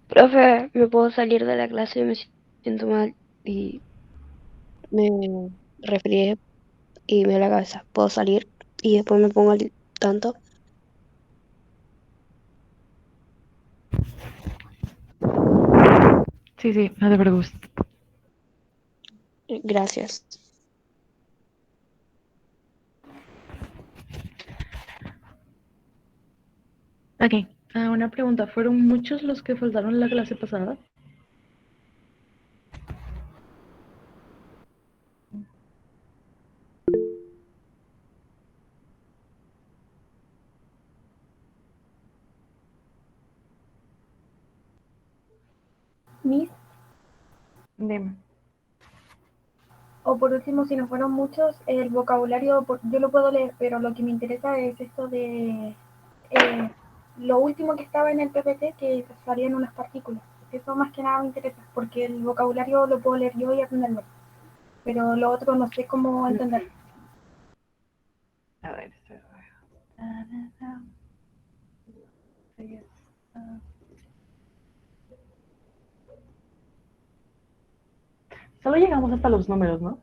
Profe, me puedo salir de la clase, me siento mal y me resfrié y me duele la cabeza. ¿Puedo salir y después me pongo al tanto? Sí, sí, no te preocupes. Gracias. Ok, una pregunta. ¿Fueron muchos los que faltaron la clase pasada? Miss, Dime. o por último, si no fueron muchos, el vocabulario yo lo puedo leer, pero lo que me interesa es esto de lo último que estaba en el PPT, que salían unas partículas. Eso más que nada me interesa, porque el vocabulario lo puedo leer yo y aprenderlo, pero lo otro no sé cómo entender. A ver, espera. Solo llegamos hasta los números, ¿no?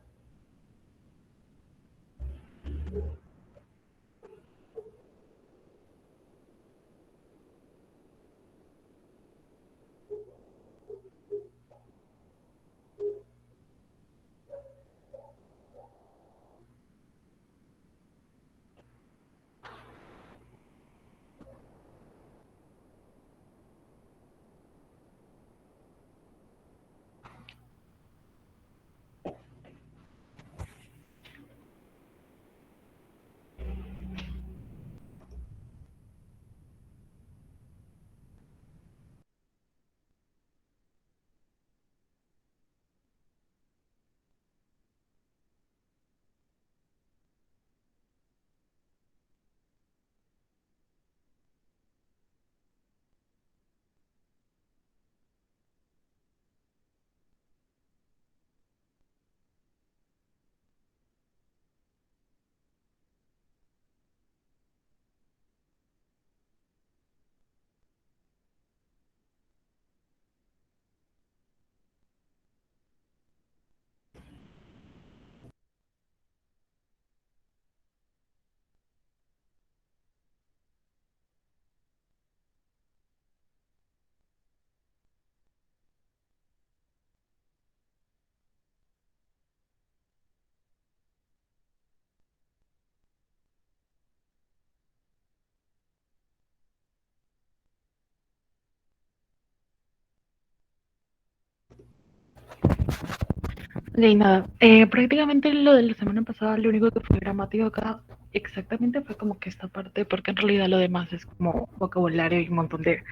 De nada. Prácticamente lo de la semana pasada, lo único que fue gramática acá exactamente fue como que esta parte, porque en realidad lo demás es como vocabulario y un montón de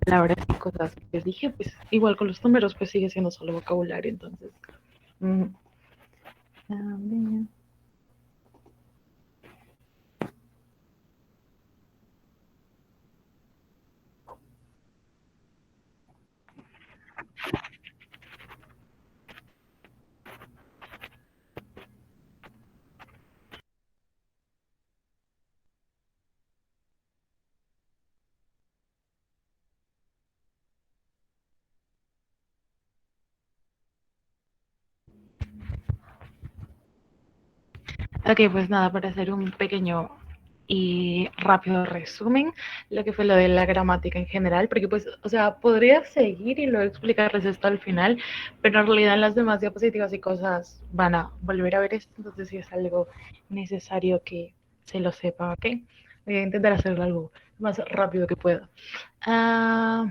palabras y cosas que les dije, pues igual con los números, pues sigue siendo solo vocabulario, entonces. mm, Ok, pues nada, para hacer un pequeño y rápido resumen, lo que fue lo de la gramática en general, porque pues, o sea, podría seguir y luego explicarles esto al final, pero en realidad en las demás diapositivas y cosas van a volver a ver esto, entonces sí es algo necesario que se lo sepa, ¿ok? Voy a intentar hacerlo algo más rápido que pueda. Ah,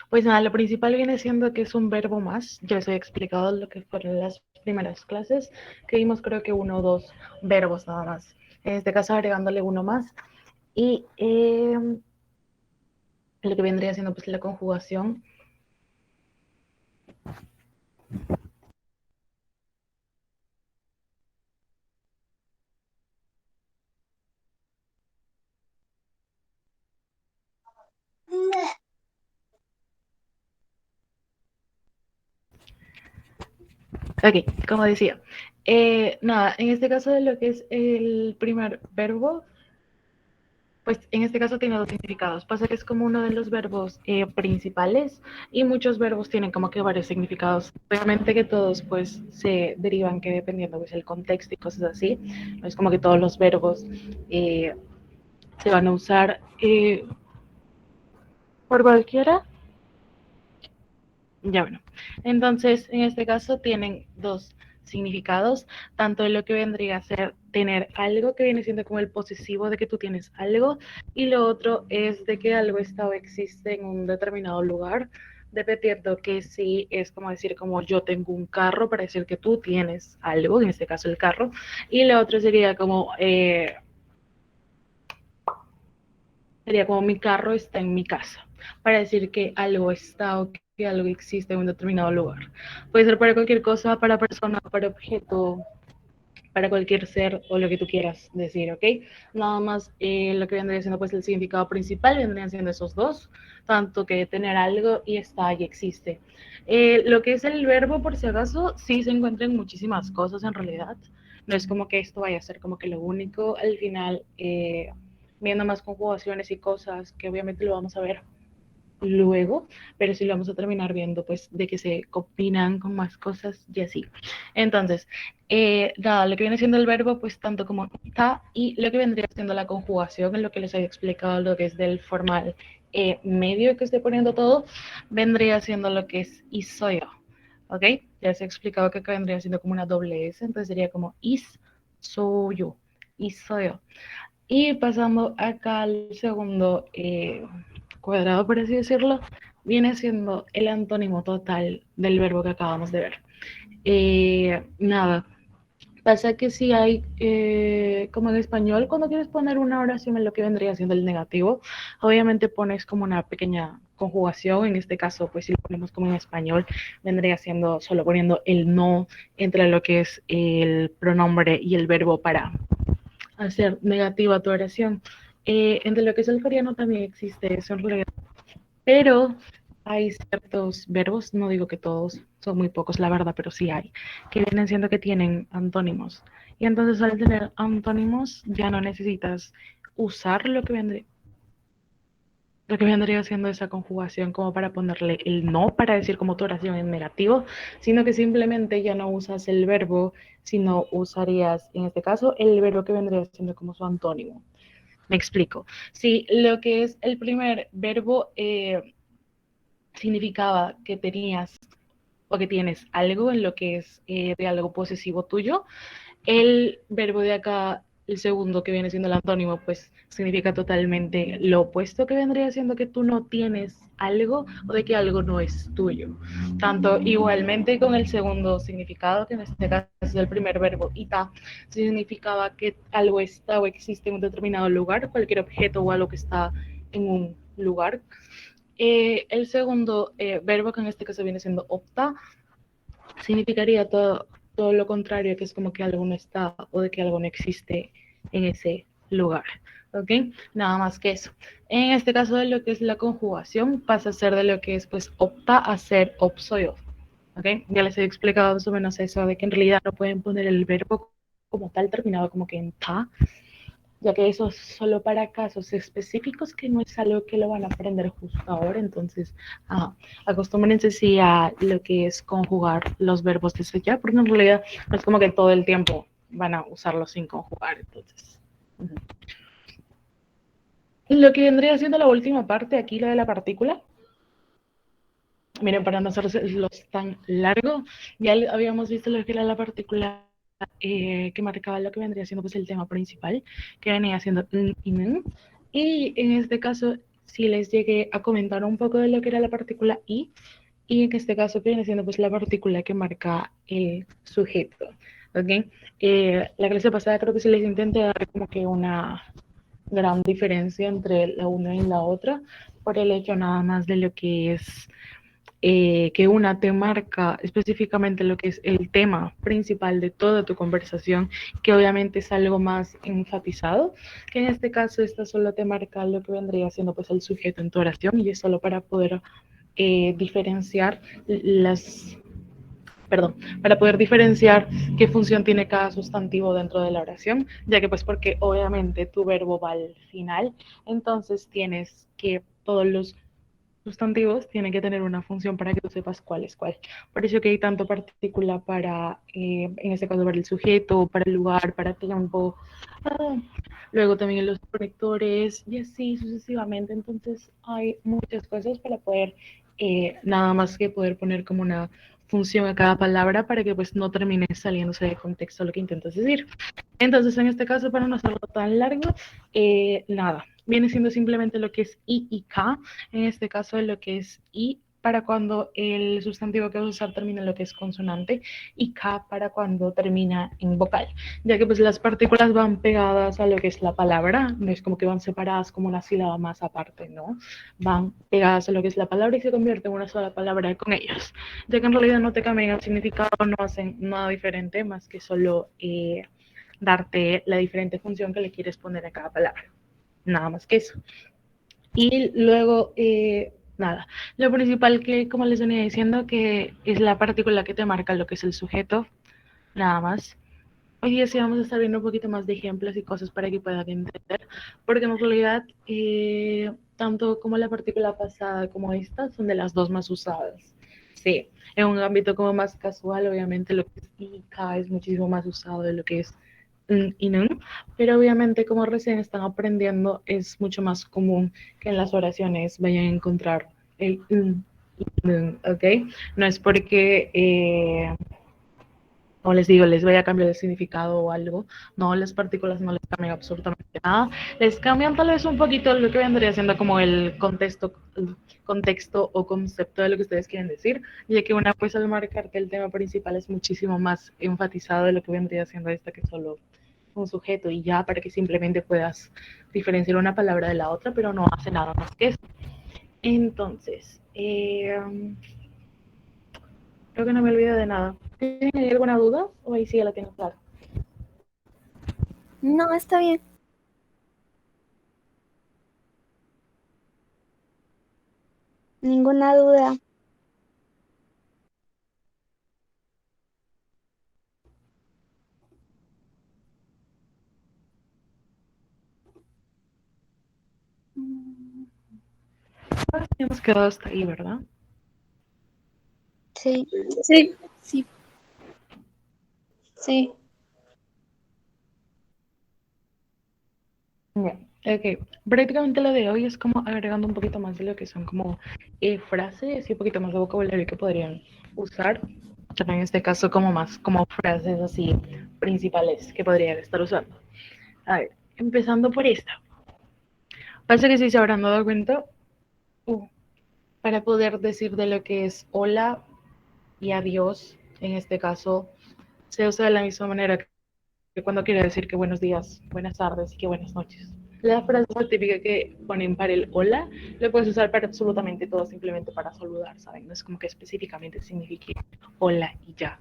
pues nada, lo principal viene siendo que es un verbo más. Ya les he explicado lo que fueron las primeras clases, que vimos creo que uno o dos verbos nada más. En este caso agregándole uno más. Y lo que vendría siendo pues la conjugación. Ok, como decía. Nada, en este caso de lo que es el primer verbo, Pues en este caso tiene dos significados. Pasa que es como uno de los verbos principales y muchos verbos tienen como que varios significados. Obviamente que todos pues se derivan que dependiendo pues el contexto y cosas así. No es como que todos los verbos eh, se van a usar por cualquiera. Ya bueno. Entonces en este caso tienen dos significados, tanto de lo que vendría a ser tener algo, que viene siendo como el posesivo de que tú tienes algo, y lo otro es de que algo está o existe en un determinado lugar, dependiendo que sí es como decir como yo tengo un carro para decir que tú tienes algo, en este caso el carro, y lo otro sería como mi carro está en mi casa, para decir que algo está o que algo existe en un determinado lugar. Puede ser para cualquier cosa, para persona, para objeto, para cualquier ser o lo que tú quieras decir, ¿ok? Nada más lo que vendría siendo pues el significado principal vendrían siendo esos dos, tanto que tener algo y está y existe. Lo que es el verbo, por si acaso, sí se encuentran muchísimas cosas en realidad. No es como que esto vaya a ser como que lo único. Al final, viendo más conjugaciones y cosas que obviamente lo vamos a ver luego, pero sí lo vamos a terminar viendo, pues, de que se combinan con más cosas y así. Entonces, nada, lo que viene siendo el verbo, pues, tanto como está, y lo que vendría siendo la conjugación, en lo que les había explicado, lo que es del formal medio que estoy poniendo todo, vendría siendo lo que es is soy yo, ¿ok? Ya les he explicado que acá vendría siendo como una doble S, entonces sería como is soy yo, is soy yo. Y pasando acá al segundo cuadrado, por así decirlo, viene siendo el antónimo total del verbo que acabamos de ver. Nada, pasa que si hay, como en español, cuando quieres poner una oración en lo que vendría siendo el negativo, obviamente pones como una pequeña conjugación, en este caso, pues si lo ponemos como en español, vendría siendo solo poniendo el no entre lo que es el pronombre y el verbo para hacer negativa tu oración. Entre lo que es el coreano también existe eso en realidad, pero hay ciertos verbos, no digo que todos, son muy pocos la verdad, pero sí hay, que vienen siendo que tienen antónimos. Y entonces al tener antónimos ya no necesitas usar lo que vendría siendo esa conjugación como para ponerle el no, para decir como tu oración en negativo, sino que simplemente ya no usas el verbo, sino usarías en este caso el verbo que vendría siendo como su antónimo. Me explico. Si lo que es el primer verbo significaba que tenías o que tienes algo en lo que es de algo posesivo tuyo, el verbo de acá, el segundo que viene siendo el antónimo, pues significa totalmente lo opuesto, que vendría siendo que tú no tienes algo o de que algo no es tuyo. Tanto igualmente con el segundo significado, que en este caso es el primer verbo ita, significaba que algo está o existe en un determinado lugar, cualquier objeto o algo que está en un lugar. El segundo verbo, que en este caso viene siendo opta, significaría todo lo contrario, que es como que algo no está o de que algo no existe en ese lugar. ¿Ok? Nada más que eso. En este caso de lo que es la conjugación, pasa a ser de lo que es pues opta a ser op soy of. ¿Ok? Ya les he explicado más o menos eso, de que en realidad no pueden poner el verbo como tal terminado como que en ta, ya que eso es solo para casos específicos que no es algo que lo van a aprender justo ahora, entonces acostúmbrense sí a lo que es conjugar los verbos desde ya, porque en realidad no es como que todo el tiempo van a usarlos sin conjugar, entonces. Lo que vendría siendo la última parte, aquí la de la partícula, miren, para no hacerlos tan largo, ya habíamos visto lo que era la partícula que marcaba lo que vendría siendo pues el tema principal, que venía siendo y en este caso sí les llegué a comentar un poco de lo que era la partícula y en este caso que viene siendo pues la partícula que marca el sujeto, ¿ok? La clase pasada creo que sí les intenté dar como que una gran diferencia entre la una y la otra, por el hecho nada más de lo que es que una te marca específicamente lo que es el tema principal de toda tu conversación, que obviamente es algo más enfatizado, que en este caso esta solo te marca lo que vendría siendo pues el sujeto en tu oración y es solo para poder diferenciar las perdón, para poder diferenciar qué función tiene cada sustantivo dentro de la oración, ya que pues porque obviamente tu verbo va al final, entonces tienes que todos los sustantivos tienen que tener una función para que tú sepas cuál es cuál. Por eso que hay tanto partícula para, en este caso, para el sujeto, para el lugar, para tiempo, ah, luego también los conectores y así sucesivamente. Entonces hay muchas cosas para poder, nada más que poder poner como una función a cada palabra para que pues no termine saliéndose de contexto lo que intentas decir. Entonces, en este caso, para no hacerlo tan largo, nada, viene siendo simplemente lo que es I y K, en este caso lo que es I para cuando el sustantivo que vas a usar termina en lo que es consonante y K para cuando termina en vocal, ya que pues las partículas van pegadas a lo que es la palabra, no es como que van separadas como una sílaba más aparte, ¿no? Van pegadas a lo que es la palabra y se convierte en una sola palabra con ellas, ya que en realidad no te cambian el significado, no hacen nada diferente más que solo darte la diferente función que le quieres poner a cada palabra. Nada más que eso. Y luego, nada, lo principal que, como les venía diciendo, que es la partícula que te marca lo que es el sujeto, nada más. Hoy día sí vamos a estar viendo un poquito más de ejemplos y cosas para que puedan entender, porque en realidad, tanto como la partícula pasada como esta son de las dos más usadas. Sí, en un ámbito como más casual, obviamente lo que es IK es muchísimo más usado de lo que es y no, pero obviamente como recién están aprendiendo es mucho más común que en las oraciones vayan a encontrar el ¿ok? No es porque como les digo, les voy a cambiar el significado o algo. No, las partículas no les cambian absolutamente nada. Les cambian tal vez un poquito lo que vendría siendo como el contexto o concepto de lo que ustedes quieren decir, ya que una pues al marcar que el tema principal es muchísimo más enfatizado de lo que vendría siendo esta que solo un sujeto y ya para que simplemente puedas diferenciar una palabra de la otra, pero no hace nada más que eso. Entonces, creo que no me olvido de nada. ¿Tienen alguna duda o ahí sí ya la tengo clara? No, está bien. Ninguna duda. Ahora sí hemos quedado hasta ahí, ¿verdad? Sí, Sí, sí. sí. Ya, ok. Prácticamente lo de hoy es como agregando un poquito más de lo que son como frases y un poquito más de vocabulario que podrían usar. Pero en este caso como más como frases así principales que podrían estar usando. A ver, empezando por esta. Pasa que si se habrán dado cuenta, uh, para poder decir de lo que es hola y adiós, en este caso, se usa de la misma manera que cuando quiere decir que buenos días, buenas tardes y que buenas noches. La frase típica que ponen para el hola, lo puedes usar para absolutamente todo, simplemente para saludar, ¿saben? No es como que específicamente signifique hola y ya.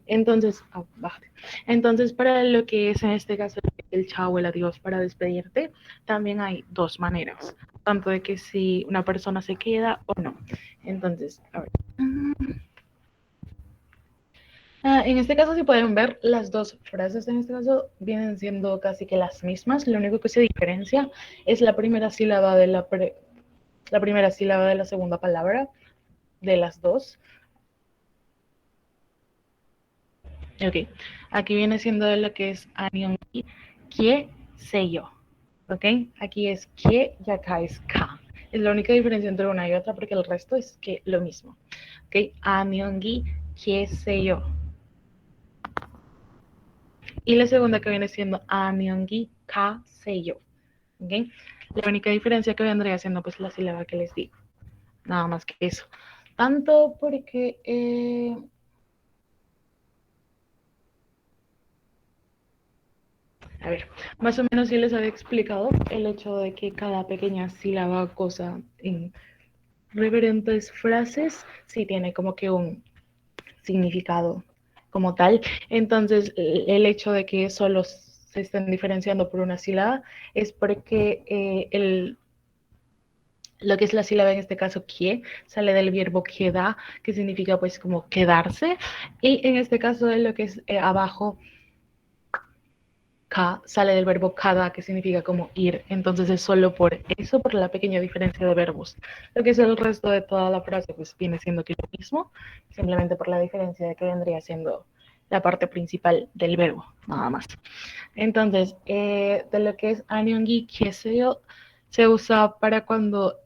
Entonces, bájate. Entonces, para lo que es en este caso el chao, el adiós para despedirte, también hay dos maneras, tanto de que si una persona se queda o no. Entonces, a ver. En este caso, si pueden ver, las dos frases en este caso vienen siendo casi que las mismas. Lo único que se diferencia es la primera sílaba de la primera sílaba de la segunda palabra de las dos. Ok, aquí viene siendo de lo que es Anyongi, que sé yo. Ok, aquí es que y acá es ka. Es la única diferencia entre una y otra porque el resto es que lo mismo. Ok, Anyongi, que sé yo. Y la segunda que viene siendo Amyongi Ka Seiyo. ¿Okay? La única diferencia que vendría siendo pues la sílaba que les digo. Nada más que eso. Tanto porque a ver, más o menos sí les había explicado el hecho de que cada pequeña sílaba, cosa en referentes frases, sí tiene como que un significado como tal. Entonces, el hecho de que solo se estén diferenciando por una sílaba es porque Lo que es la sílaba en este caso, que, sale del verbo queda, que significa pues como quedarse. Y en este caso de lo que es abajo, ka, sale del verbo kada, que significa como ir. Entonces es solo por eso, por la pequeña diferencia de verbos. Lo que es el resto de toda la frase, pues viene siendo que lo mismo, simplemente por la diferencia de que vendría siendo la parte principal del verbo, nada más. Entonces, de lo que es anyongi keseo, se usa para cuando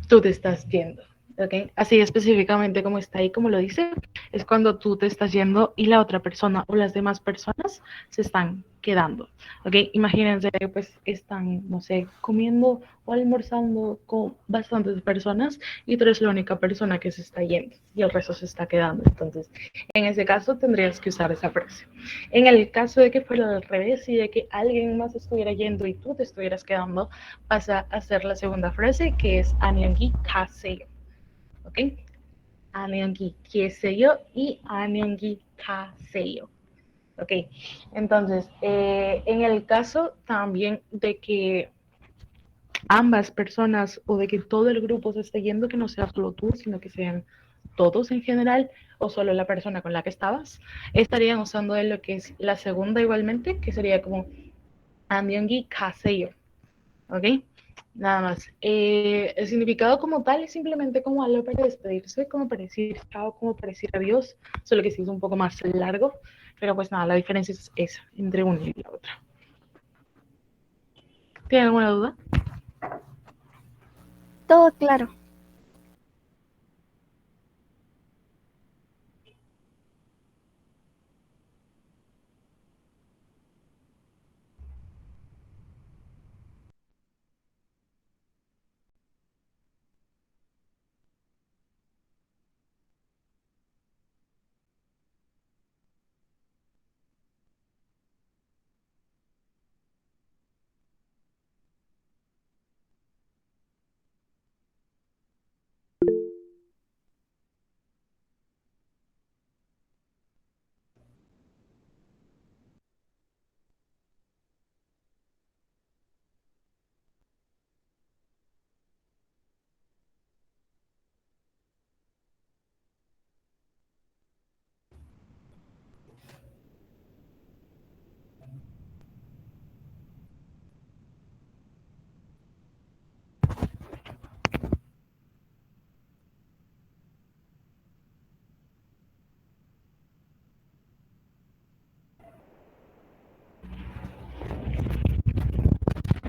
tú te estás yendo. ¿Okay? Así específicamente como está ahí, como lo dice, es cuando tú te estás yendo y la otra persona o las demás personas se están quedando. ¿Okay? Imagínense que pues están, no sé, comiendo o almorzando con bastantes personas y tú eres la única persona que se está yendo y el resto se está quedando. Entonces, en ese caso tendrías que usar esa frase. En el caso de que fuera al revés y de que alguien más estuviera yendo y tú te estuvieras quedando, vas a hacer la segunda frase que es 안녕히 가세요. ¿Ok? 안녕히 계세요 y 안녕히 가세요. ¿Ok? Entonces, en el caso también de que ambas personas o de que todo el grupo se esté yendo, que no sea solo tú, sino que sean todos en general o solo la persona con la que estabas, estarían usando de lo que es la segunda igualmente, que sería como 안녕히 가세요. ¿Ok? Nada más. El significado como tal es simplemente como algo para despedirse, como para decir chao, como para decir adiós, solo que sí es un poco más largo, pero pues nada, la diferencia es esa, entre una y la otra. ¿Tiene alguna duda? Todo claro.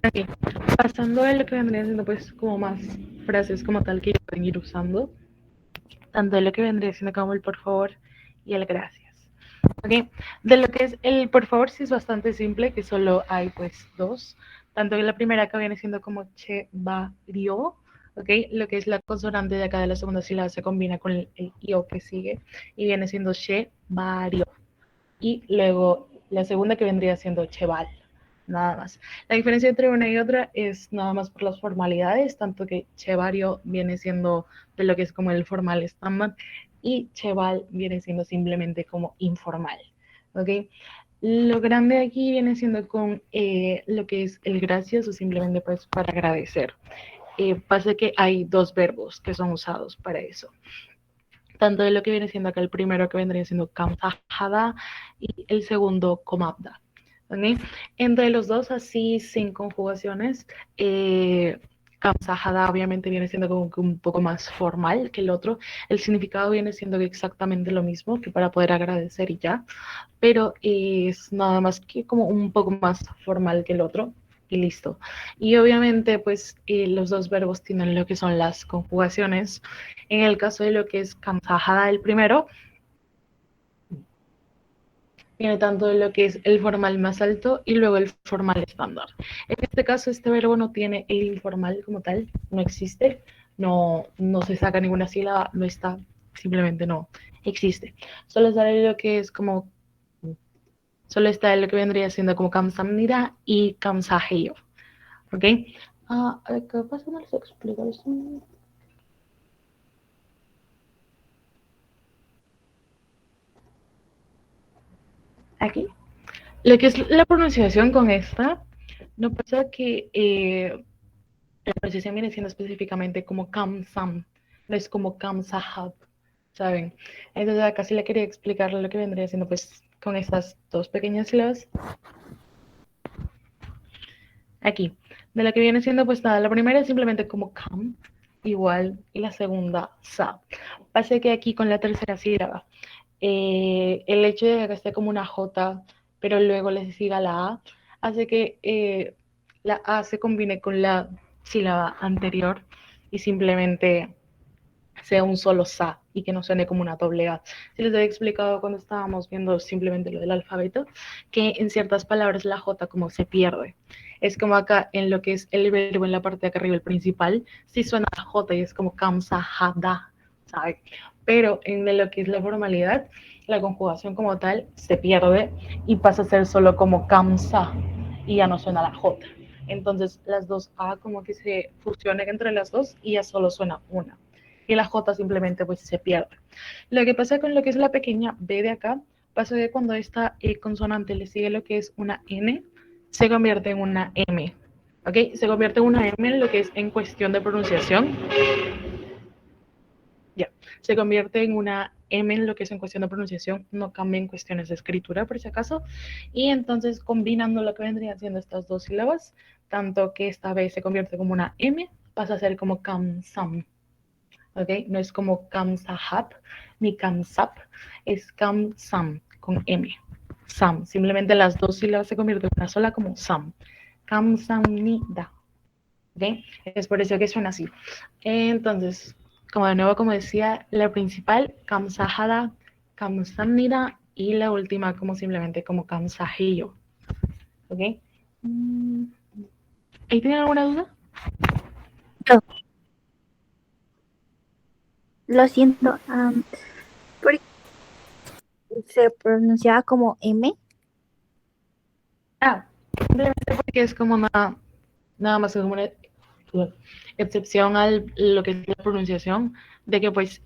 Ok, pasando a lo que vendría siendo pues como más frases como tal que pueden ir usando, tanto de lo que vendría siendo como el por favor y el gracias. ¿Ok? De lo que es el por favor sí es bastante simple, que solo hay pues dos, tanto que la primera que viene siendo como che, va, rio, ¿ok? Lo que es la consonante de acá de la segunda sílaba se combina con el io que sigue y viene siendo che, va, rio. Y luego la segunda que vendría siendo cheval, nada más. La diferencia entre una y otra es nada más por las formalidades, tanto que chevario viene siendo de lo que es como el formal estándar y cheval viene siendo simplemente como informal, ¿ok? Lo grande aquí viene siendo con lo que es el gracias o simplemente pues para agradecer. Pasa que hay dos verbos que son usados para eso tanto de lo que viene siendo acá el primero que vendría siendo kamsahada y el segundo komabda. ¿Okay? Entre los dos, así sin conjugaciones, kamsahada obviamente viene siendo como que un poco más formal que el otro. El significado viene siendo exactamente lo mismo que para poder agradecer y ya, pero es nada más que como un poco más formal que el otro y listo. Y obviamente, pues los dos verbos tienen lo que son las conjugaciones. En el caso de lo que es kamsahada, el primero, tiene tanto de lo que es el formal más alto y luego el formal estándar. En este caso, este verbo no tiene el informal como tal, no existe, no se saca ninguna sílaba, no está, simplemente no existe. Solo sale lo que es como solo está lo que vendría siendo como Kamsamnida y Kamsaheyo. ¿Ok? A ver, ¿qué pasa? No les explico eso. Aquí. Lo que es la pronunciación con esta No pasa que la pronunciación viene siendo específicamente como Kamsam, no es como Kamsahab, ¿saben? Entonces acá sí le quería explicar lo que vendría siendo pues con estas dos pequeñas sílabas. Aquí, de lo que viene siendo pues nada, la primera es simplemente como Kam, igual, y la segunda Sa. Pasa que aquí con la tercera sílaba, el hecho de que esté como una J, pero luego le siga la A, hace que la A se combine con la sílaba anterior y simplemente sea un solo sa y que no suene como una doble A. Si les había explicado cuando estábamos viendo simplemente lo del alfabeto, que en ciertas palabras la J como se pierde. Es como acá en lo que es el verbo en la parte de acá arriba, el principal, sí suena la J y es como kamsa hada, ¿sabes? Pero en lo que es la formalidad, la conjugación como tal se pierde y pasa a ser solo como kamsa y ya no suena la J. Entonces las dos A como que se fusionan entre las dos y ya solo suena una. Y la J simplemente pues se pierde. Lo que pasa con lo que es la pequeña B de acá, pasa que cuando esta consonante le sigue lo que es una N, se convierte en una M. ¿Ok? Se convierte en una M en lo que es en cuestión de pronunciación. Ya. Se convierte en una M en lo que es en cuestión de pronunciación, no cambia en cuestiones de escritura, por si acaso. Y entonces, combinando lo que vendrían siendo estas dos sílabas, tanto que esta B se convierte como una M, pasa a ser como Kamsam. ¿Ok? No es como Kamsahab ni Kamsap, es Kamsam con M. Sam, simplemente las dos sílabas se convierten en una sola como Sam. Kamsamnida. ¿Ok? Es por eso que suena así. Entonces, como de nuevo, como decía, la principal, Kamsahada, Kamsamnida, y la última como simplemente como Kamsahiyo. ¿Ok? ¿Ahí tienen alguna duda? No, lo siento. ¿Por qué se pronunciaba como M? Ah, simplemente porque es como nada más como una excepción a lo que es la pronunciación, de que pues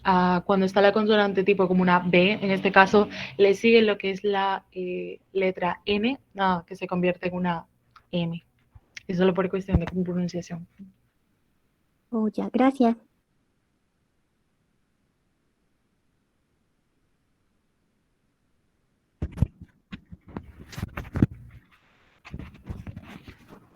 cuando está la consonante tipo como una B, en este caso le sigue lo que es la letra N, que se convierte en una M. Es solo por cuestión de pronunciación. Oh, ya, gracias.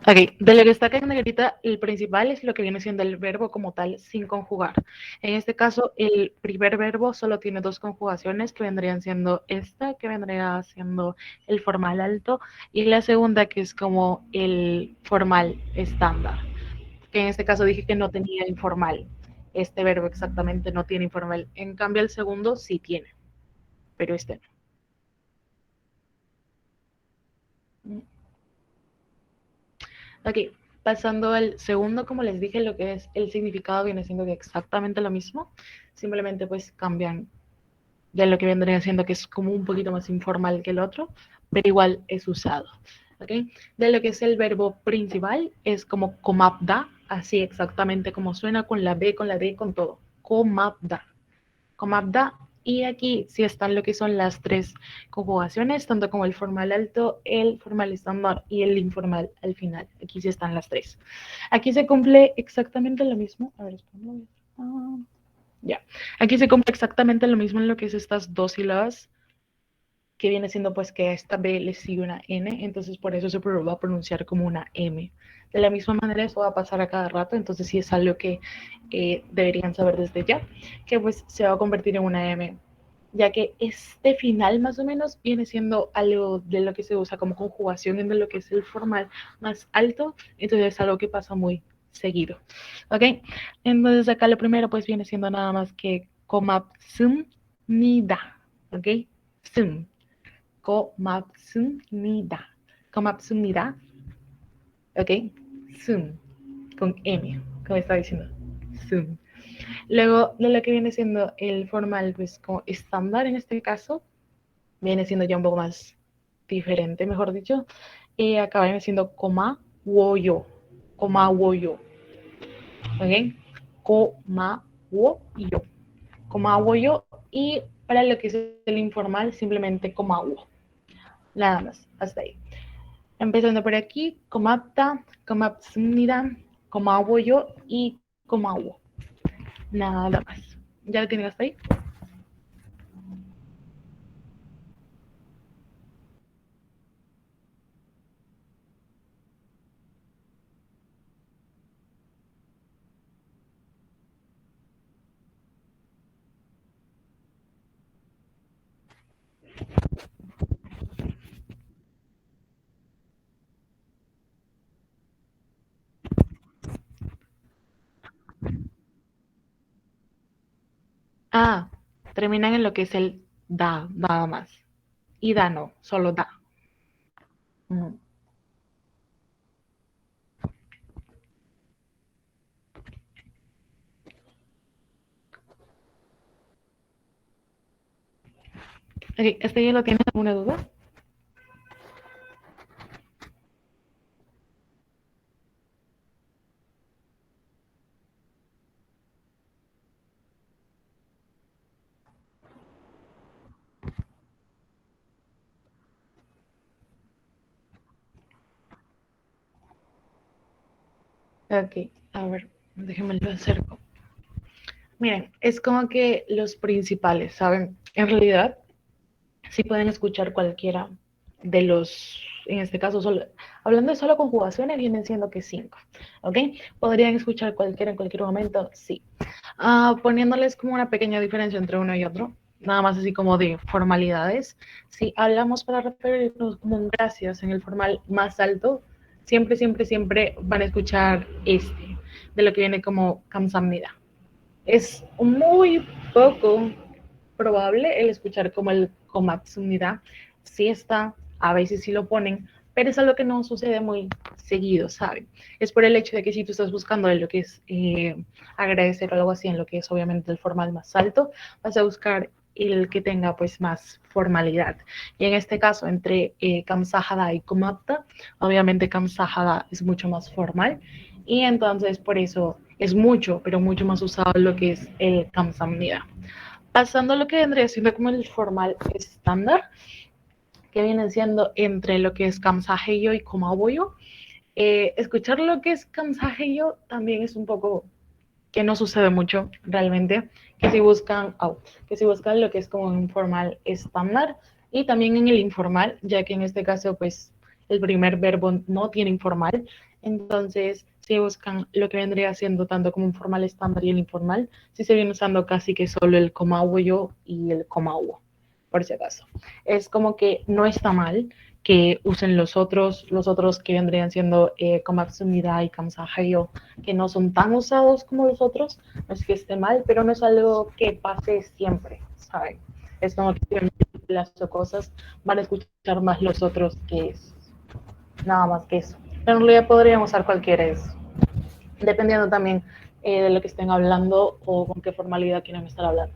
Ok, de lo que está acá en negrita, el principal es lo que viene siendo el verbo como tal sin conjugar. En este caso, el primer verbo solo tiene dos conjugaciones que vendrían siendo esta, que vendría siendo el formal alto, y la segunda que es como el formal estándar, que en este caso dije que no tenía informal. Este verbo exactamente no tiene informal. En cambio, el segundo sí tiene, pero este no. Ok, pasando al segundo, como les dije, lo que es el significado viene siendo exactamente lo mismo, simplemente pues cambian de lo que vendría siendo que es como un poquito más informal que el otro, pero igual es usado. ¿Ok? De lo que es el verbo principal es como comabda, así exactamente como suena con la B, con la D, con todo. Comabda. Comabda. Y aquí sí están lo que son las tres conjugaciones, tanto como el formal alto, el formal estándar y el informal al final. Aquí sí están las tres. Aquí se cumple exactamente lo mismo. A ver, ya. Aquí se cumple exactamente lo mismo en lo que es estas dos sílabas, que viene siendo pues que a esta B le sigue una N, entonces por eso se va a pronunciar como una M. De la misma manera eso va a pasar a cada rato, entonces sí es algo que deberían saber desde ya, que pues se va a convertir en una M, ya que este final más o menos viene siendo algo de lo que se usa como conjugación en lo que es el formal más alto, entonces es algo que pasa muy seguido. ¿Ok? Entonces acá lo primero pues viene siendo nada más que komapsum nida. ¿Ok? Sum. 고맙습니다. 고맙습니다. ¿Ok? Zoom. Con M, como estaba diciendo. Zoom. Luego, de lo que viene siendo el formal, pues como estándar en este caso, viene siendo ya un poco más diferente, mejor dicho. Acá viene siendo coma, woyo. Coma, woyo. ¿Ok? Coma, woyo. Coma, woyo. Y para lo que es el informal, simplemente coma, wo. Nada más, hasta ahí. Empezando por aquí, comapta, comapsnida, comawoyo y comawo. Nada más. ¿Ya lo tienes hasta ahí? Ah, terminan en lo que es el da, nada más. Y da no, solo da. Mm. Ok, ¿este ya lo tienes alguna duda? Ok, a ver, déjenme lo acerco. Miren, es como que los principales, ¿saben? En realidad, sí pueden escuchar cualquiera de los, en este caso, solo, hablando de solo conjugaciones, vienen siendo que cinco, ¿ok? ¿Podrían escuchar cualquiera en cualquier momento? Sí. Poniéndoles como una pequeña diferencia entre uno y otro, nada más así como de formalidades. Si hablamos para referirnos como un gracias en el formal más alto, siempre, siempre, siempre van a escuchar este, de lo que viene como kamsamnida. Es muy poco probable el escuchar como el komatsunida. Sí está, a veces sí lo ponen, pero es algo que no sucede muy seguido, ¿saben? Es por el hecho de que si tú estás buscando lo que es agradecer o algo así, en lo que es obviamente el formal más alto, vas a buscar el que tenga pues más formalidad. Y en este caso, entre Kamsahada y Komapta, obviamente Kamsahada es mucho más formal y entonces por eso es mucho, pero mucho más usado lo que es el Kamsamnida. Pasando a lo que vendría siendo como el formal estándar, que viene siendo entre lo que es Kamsaheyo y Komaboyo. Escuchar lo que es Kamsaheyo también es un poco que no sucede mucho realmente, que si buscan, que si buscan lo que es como un informal estándar y también en el informal, ya que en este caso pues el primer verbo no tiene informal, entonces si buscan lo que vendría siendo tanto como un formal estándar y el informal, sí se viene usando casi que solo el yo y el comawo, por si acaso. Es como que no está mal que usen los otros que vendrían siendo Komatsumida y Kamsahayo, que no son tan usados como los otros, no es que esté mal, pero no es algo que pase siempre, ¿saben? Es como que las cosas van a escuchar más los otros que es nada más que eso. Pero en realidad podrían usar cualquiera de eso, dependiendo también de lo que estén hablando o con qué formalidad quieran estar hablando.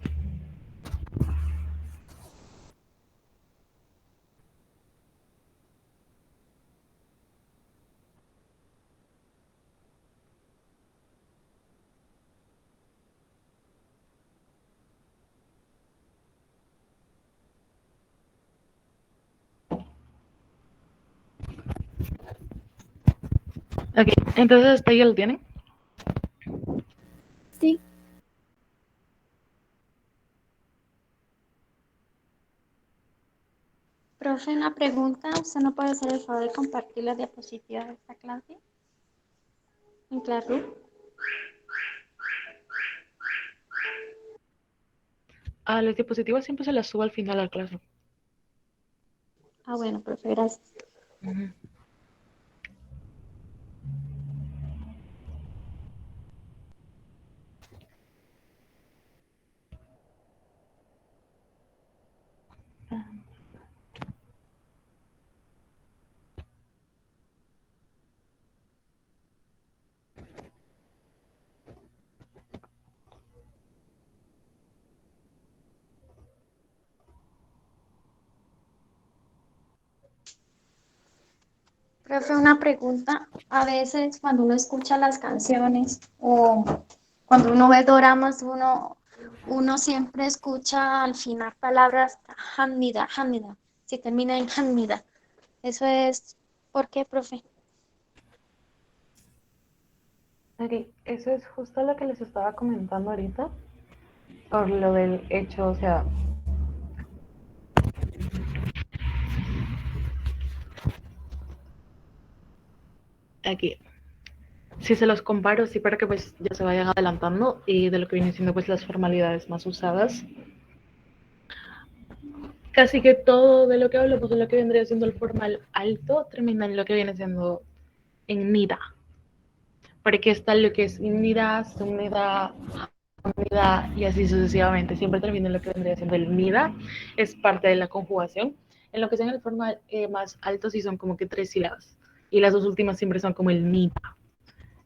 Ok, entonces hasta ahí ya lo tienen. Sí. Profe, una pregunta. ¿Usted no puede hacer el favor de compartir la diapositiva de esta clase en Classroom? Las diapositivas siempre se las subo al final al clase. Ah, bueno, profe, gracias. Uh -huh. Profe, una pregunta. A veces cuando uno escucha las canciones o cuando uno ve doramas, uno siempre escucha al final palabras Hamnida, Hamnida. Si termina en Hamnida. Eso es. ¿Por qué, profe? Ok, eso es justo lo que les estaba comentando ahorita, por lo del hecho, o sea, aquí, si se los comparo, sí, para que pues ya se vayan adelantando y de lo que vienen siendo pues las formalidades más usadas. Casi que todo de lo que hablo, pues de lo que vendría siendo el formal alto, termina en lo que viene siendo en nida. Porque está lo que es nida, sumida, unida y así sucesivamente. Siempre termina en lo que vendría siendo el nida, es parte de la conjugación. En lo que sea en el formal más alto sí son como que 3 sílabas. Y las dos últimas siempre son como el nida.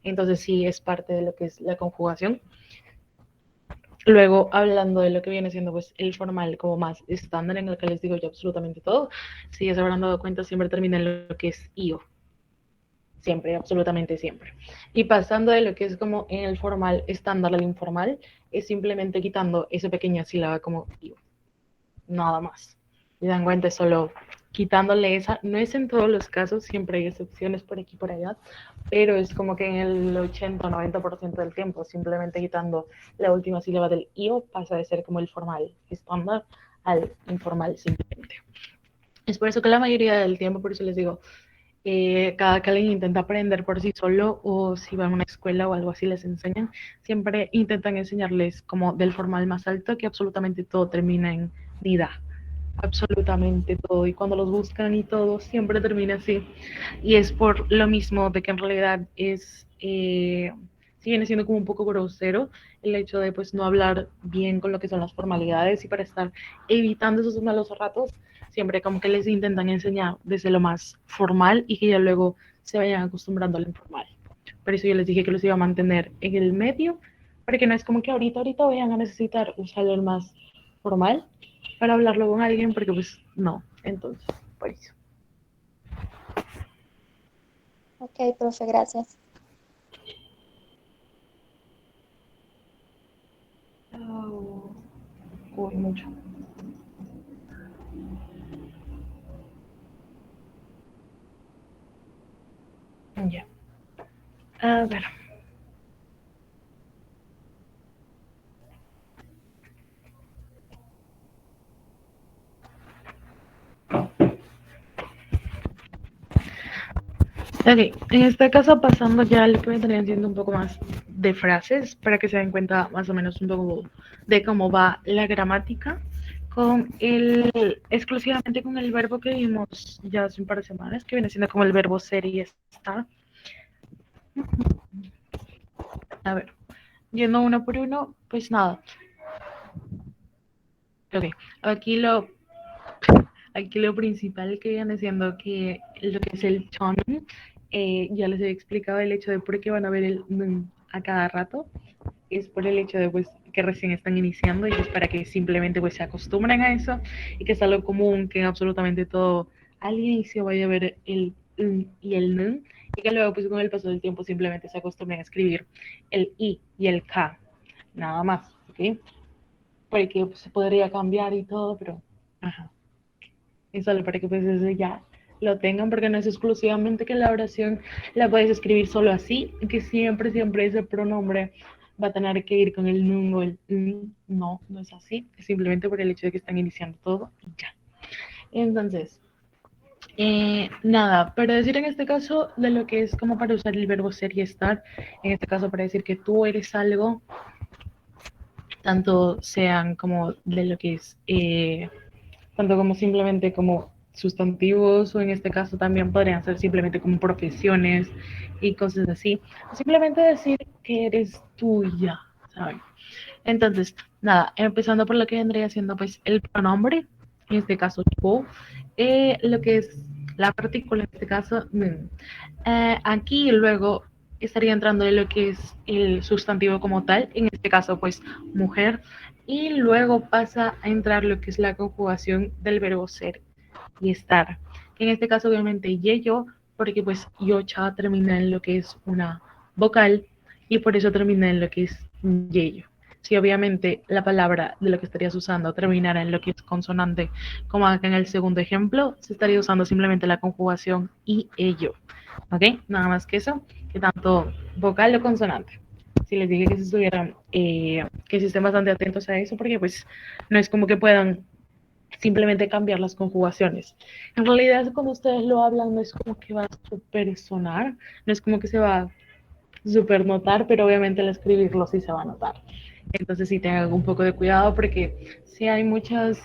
Entonces sí es parte de lo que es la conjugación. Luego, hablando de lo que viene siendo pues el formal como más estándar, en el que les digo yo absolutamente todo, si ya se habrán dado cuenta, siempre termina en lo que es IO. Siempre, absolutamente siempre. Y pasando de lo que es como en el formal estándar al informal, es simplemente quitando esa pequeña sílaba como IO. Nada más. Y dan cuenta, es solo quitándole esa. No es en todos los casos, siempre hay excepciones por aquí y por allá, pero es como que en el 80 o 90% del tiempo, simplemente quitando la última sílaba del IO, pasa de ser como el formal estándar al informal simplemente. Es por eso que la mayoría del tiempo, por eso les digo, cada que alguien intenta aprender por sí solo o si van a una escuela o algo así les enseñan, siempre intentan enseñarles como del formal más alto que absolutamente todo termina en nida, absolutamente todo, y cuando los buscan y todo siempre termina así, y es por lo mismo de que en realidad es, sí viene siendo como un poco grosero el hecho de pues no hablar bien con lo que son las formalidades y para estar evitando esos malos ratos, siempre como que les intentan enseñar desde lo más formal y que ya luego se vayan acostumbrando al informal. Por eso yo les dije que los iba a mantener en el medio, porque no es como que ahorita vayan a necesitar usar el más formal para hablarlo con alguien, porque pues no, entonces, por eso. Ok, profe, gracias. Oh, uy, mucho. Ya. A ver. Ok, en este caso pasando ya a lo que me estarían siendo un poco más de frases para que se den cuenta más o menos un poco de cómo va la gramática con exclusivamente con el verbo que vimos ya hace un par de semanas, que viene siendo como el verbo ser y estar. A ver, yendo uno por uno, pues nada. Ok, aquí lo principal que viene siendo que lo que es el tone, ya les he explicado el hecho de por qué van a ver el a cada rato, es por el hecho de pues que recién están iniciando y es para que simplemente pues se acostumbren a eso y que es algo común que en absolutamente todo al inicio vaya a ver el y el y que luego pues con el paso del tiempo simplemente se acostumbren a escribir el i y el k, nada más, ¿ok? Porque pues, se podría cambiar y todo, pero ajá. Y solo para que pues desde ya lo tengan, porque no es exclusivamente que la oración la puedes escribir solo así, que siempre ese pronombre va a tener que ir con el nun o el no, no es así, es simplemente por el hecho de que están iniciando todo y ya. Entonces, nada, para decir en este caso de lo que es como para usar el verbo ser y estar, en este caso para decir que tú eres algo, tanto sean como de lo que es tanto como simplemente como sustantivos o en este caso también podrían ser simplemente como profesiones y cosas así. Simplemente decir que eres tuya, ¿sabes? Entonces, nada, empezando por lo que vendría siendo pues el pronombre, en este caso yo, lo que es la partícula, en este caso, aquí luego estaría entrando en lo que es el sustantivo como tal, en este caso pues mujer, y luego pasa a entrar lo que es la conjugación del verbo ser y estar. En este caso obviamente yo, porque pues yocha termina en lo que es una vocal y por eso termina en lo que es yello. si obviamente la palabra de lo que estarías usando terminara en lo que es consonante, como acá en el segundo ejemplo, se estaría usando simplemente la conjugación y ello. ¿Ok? Nada más que eso, que tanto vocal o consonante. Si les dije que si estuvieran, que si estén bastante atentos a eso, porque pues no es como que puedan simplemente cambiar las conjugaciones. En realidad, cuando ustedes lo hablan, no es como que va a super sonar, no es como que se va a super notar, pero obviamente al escribirlo sí se va a notar. Entonces sí tengan un poco de cuidado porque sí hay muchas,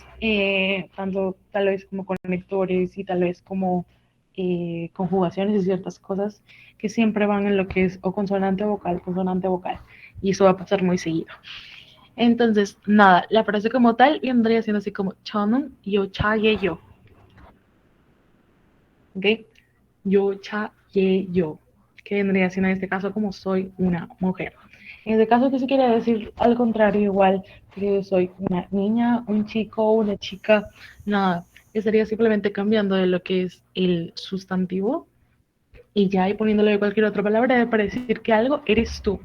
tanto tal vez como conectores y tal vez como conjugaciones y ciertas cosas que siempre van en lo que es o consonante vocal, consonante vocal. Y eso va a pasar muy seguido. Entonces, nada, la frase como tal vendría siendo así como 저는 요차예요. ¿Ok? 요차예요. Que vendría siendo en este caso como soy una mujer. En este caso, ¿qué se quiere decir al contrario? Igual que soy una niña, un chico, una chica, nada. Estaría simplemente cambiando de lo que es el sustantivo y ya y poniéndole cualquier otra palabra para decir que algo eres tú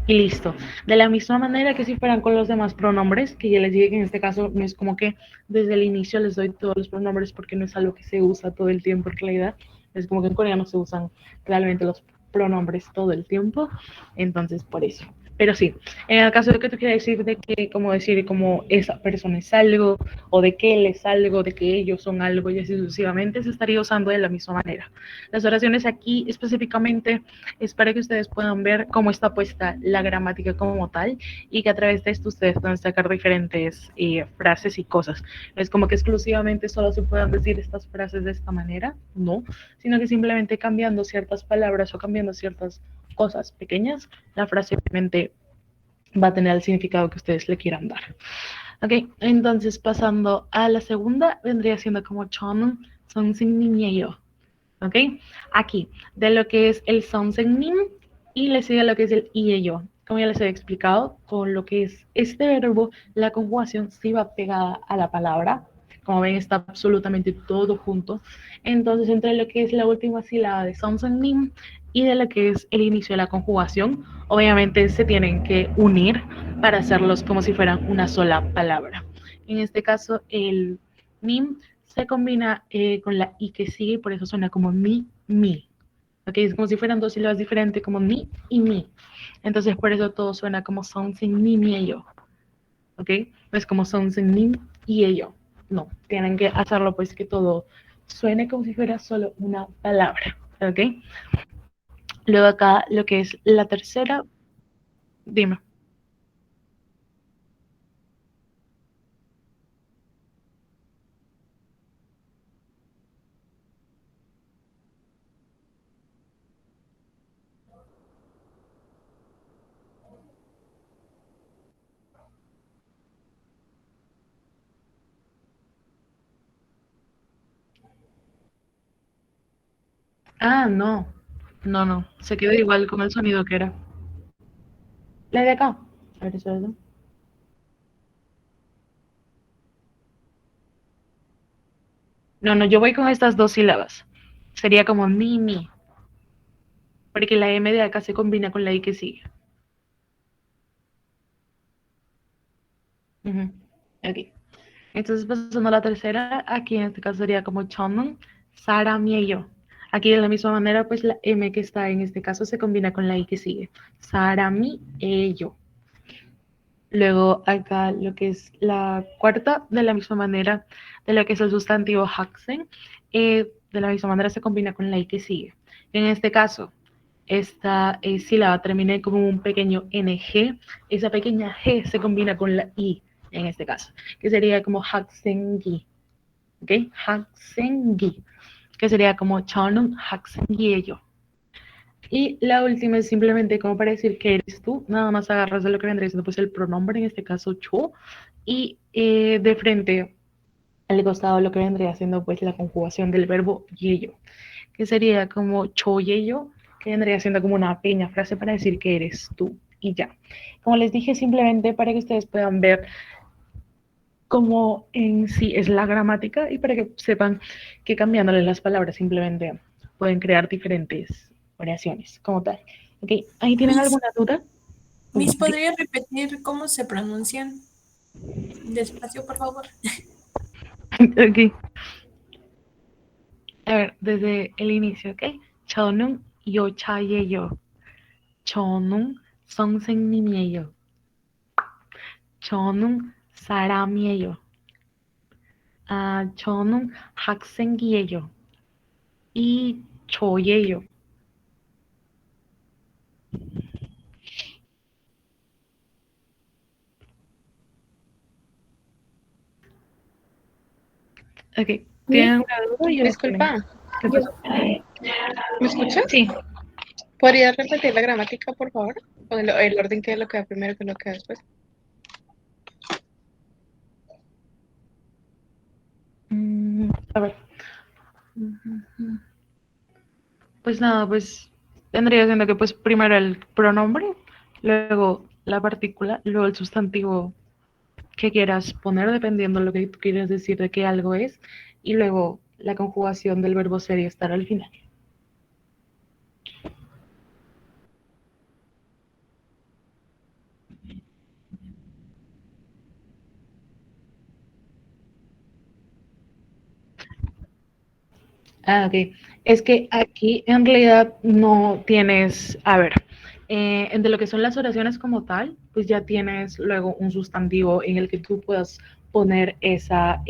y listo. De la misma manera que si fueran con los demás pronombres, que ya les dije que en este caso no es como que desde el inicio les doy todos los pronombres porque no es algo que se usa todo el tiempo en realidad, es como que en coreano se usan realmente los pronombres todo el tiempo, entonces por eso. Pero sí, en el caso de que tú quieras decir de que, como decir, como esa persona es algo, o de que él es algo, de que ellos son algo, y así sucesivamente, se estaría usando de la misma manera. Las oraciones aquí específicamente es para que ustedes puedan ver cómo está puesta la gramática como tal y que a través de esto ustedes puedan sacar diferentes frases y cosas. No es como que exclusivamente solo se puedan decir estas frases de esta manera, no, sino que simplemente cambiando ciertas palabras o cambiando ciertas cosas pequeñas, la frase obviamente va a tener el significado que ustedes le quieran dar. Ok, entonces pasando a la segunda, vendría siendo como 저는 선생님이에요. ¿Ok? Aquí, de lo que es el 선생님 y le sigue lo que es el 이에요. Como ya les he explicado, con lo que es este verbo, la conjugación sí va pegada a la palabra. Como ven, está absolutamente todo junto. Entonces, entre lo que es la última sílaba de 선생님 y de lo que es el inicio de la conjugación, obviamente se tienen que unir para hacerlos como si fueran una sola palabra. En este caso, el nim se combina con la i que sigue y por eso suena como mi. ¿Ok? Es como si fueran dos sílabas diferentes, como ni y mi. Entonces por eso todo suena como son sin ni mi y yo. ¿Ok? No es como son sin ni y ello. No, tienen que hacerlo pues que todo suene como si fuera solo una palabra. ¿Ok? Luego acá lo que es la tercera, dime. Ah, no. No, no. Se quedó igual con el sonido que era. La de acá. A ver, eso es. No, no, yo voy con estas dos sílabas. Sería como mi, porque la M de acá se combina con la I que sigue. Ujú. Ok. Entonces, pasando a la tercera, aquí en este caso sería como 저는 사람이에요. Aquí de la misma manera, pues la M que está en este caso se combina con la I que sigue. 사람이에요. Luego acá lo que es la cuarta, de la misma manera de lo que es el sustantivo 학생, de la misma manera se combina con la I que sigue. En este caso, esta sílaba termina como un pequeño NG, esa pequeña G se combina con la I en este caso, que sería como 학생기, ¿ok? 학생기, que sería como 저는 학생이에요. Y la última es simplemente como para decir que eres tú, nada más agarras de lo que vendría siendo pues el pronombre, en este caso yo, y de frente al costado lo que vendría siendo pues la conjugación del verbo yello, que sería como yo yello, que vendría siendo como una pequeña frase para decir que eres tú y ya. Como les dije, simplemente para que ustedes puedan ver cómo en sí es la gramática y para que sepan que cambiándole las palabras simplemente pueden crear diferentes variaciones como tal. Ok, ¿ahí tienen Miss, alguna duda? Miss, ¿podría repetir cómo se pronuncian? Despacio, por favor. Ok. A ver, desde el inicio, ¿ok? 저는 여자예요. 저는 선생님이에요. 저는 사람이에요. 저는 학생이에요. 이 저예요. Ok, Miss, ¿tienen una duda? Yo Disculpa, ¿Qué yo, pasó? ¿me escuchas? Sí. ¿Podrías repetir la gramática, por favor? O el orden que es lo que va primero, que es lo que va después. A ver. Pues nada, pues tendría siendo que pues primero el pronombre, luego la partícula, luego el sustantivo que quieras poner dependiendo de lo que tú quieras decir de que algo es, y luego la conjugación del verbo ser y estar al final. Ok. Es que aquí en realidad no tienes, a ver, de lo que son las oraciones como tal, pues ya tienes luego un sustantivo en el que tú puedas poner esa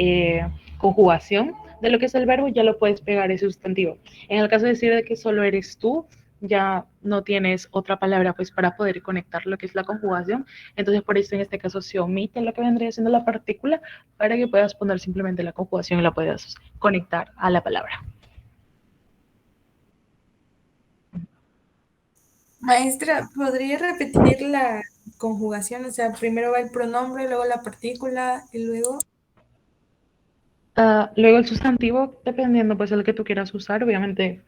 conjugación de lo que es el verbo, ya lo puedes pegar ese sustantivo. En el caso de decir de que solo eres tú, ya no tienes otra palabra pues para poder conectar lo que es la conjugación. Entonces por eso en este caso se omite lo que vendría siendo la partícula para que puedas poner simplemente la conjugación y la puedas conectar a la palabra. Maestra, ¿podría repetir la conjugación? O sea, primero va el pronombre, luego la partícula y luego... Luego el sustantivo, dependiendo pues el que tú quieras usar, obviamente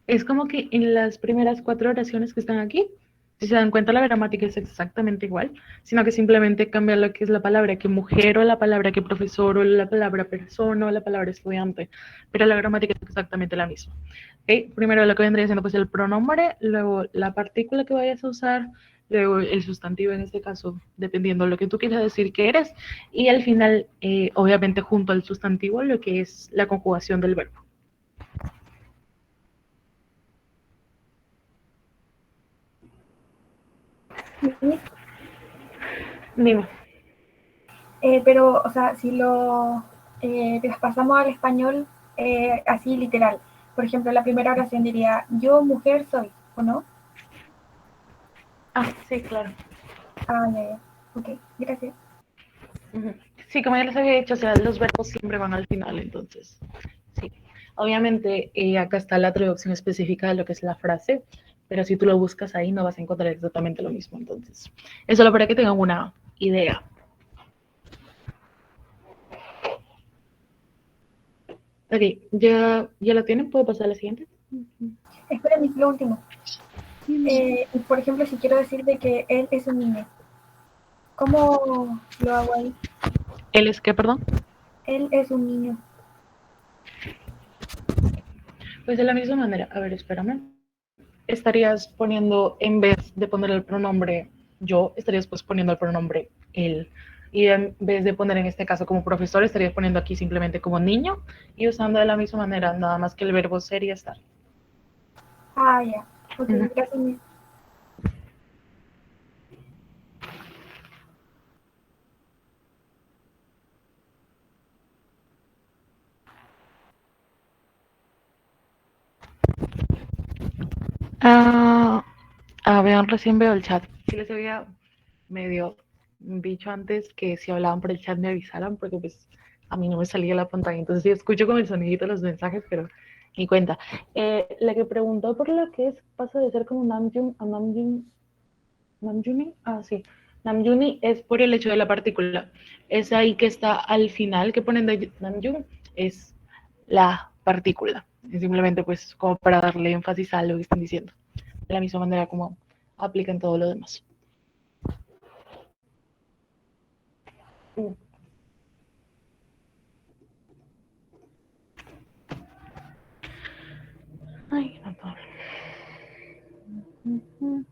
es como que en las primeras 4 oraciones que están aquí, si se dan cuenta la gramática es exactamente igual, sino que simplemente cambia lo que es la palabra que mujer o la palabra que profesor o la palabra persona o la palabra estudiante, pero la gramática es exactamente la misma. ¿Okay? Primero lo que vendría siendo pues el pronombre, luego la partícula que vayas a usar, luego el sustantivo en este caso, dependiendo de lo que tú quieras decir que eres, y al final, obviamente junto al sustantivo, lo que es la conjugación del verbo. Miss, Dime. pero, o sea, si lo traspasamos al español así literal, por ejemplo, la primera oración diría, yo mujer soy, ¿o no? Sí, claro. Ah, ya. Ok, gracias. Sí, como ya les había dicho, o sea, los verbos siempre van al final, entonces, sí. Obviamente, acá está la traducción específica de lo que es la frase, pero si tú lo buscas ahí no vas a encontrar exactamente lo mismo, entonces, es solo para que tengan una idea. Ok, ¿ya lo tienen? ¿Puedo pasar a la siguiente? Espera, Miss, lo último. Por ejemplo, si quiero decir de que él es un niño, ¿cómo lo hago ahí? ¿Él es qué, perdón? Él es un niño. Pues de la misma manera, a ver, espérame. Estarías poniendo, en vez de poner el pronombre yo, estarías pues poniendo el pronombre él. Y en vez de poner en este caso como profesor, estarías poniendo aquí simplemente como niño y usando de la misma manera, nada más que el verbo ser y estar. Ah, ya. Ok, gracias, Miss. Vean, recién veo el chat. Sí les había medio dicho antes que si hablaban por el chat me avisaran porque pues a mí no me salía la pantalla. Entonces sí escucho con el sonidito los mensajes, pero ni cuenta. La que preguntó por lo que es, pasa de ser como Namjoon a Namjoon. Sí. Namjoon es por el hecho de la partícula. Es ahí que está al final que ponen de Namjoon, es la partícula. Es simplemente pues como para darle énfasis a lo que están diciendo. De la misma manera como aplican todo lo demás. Ay, no.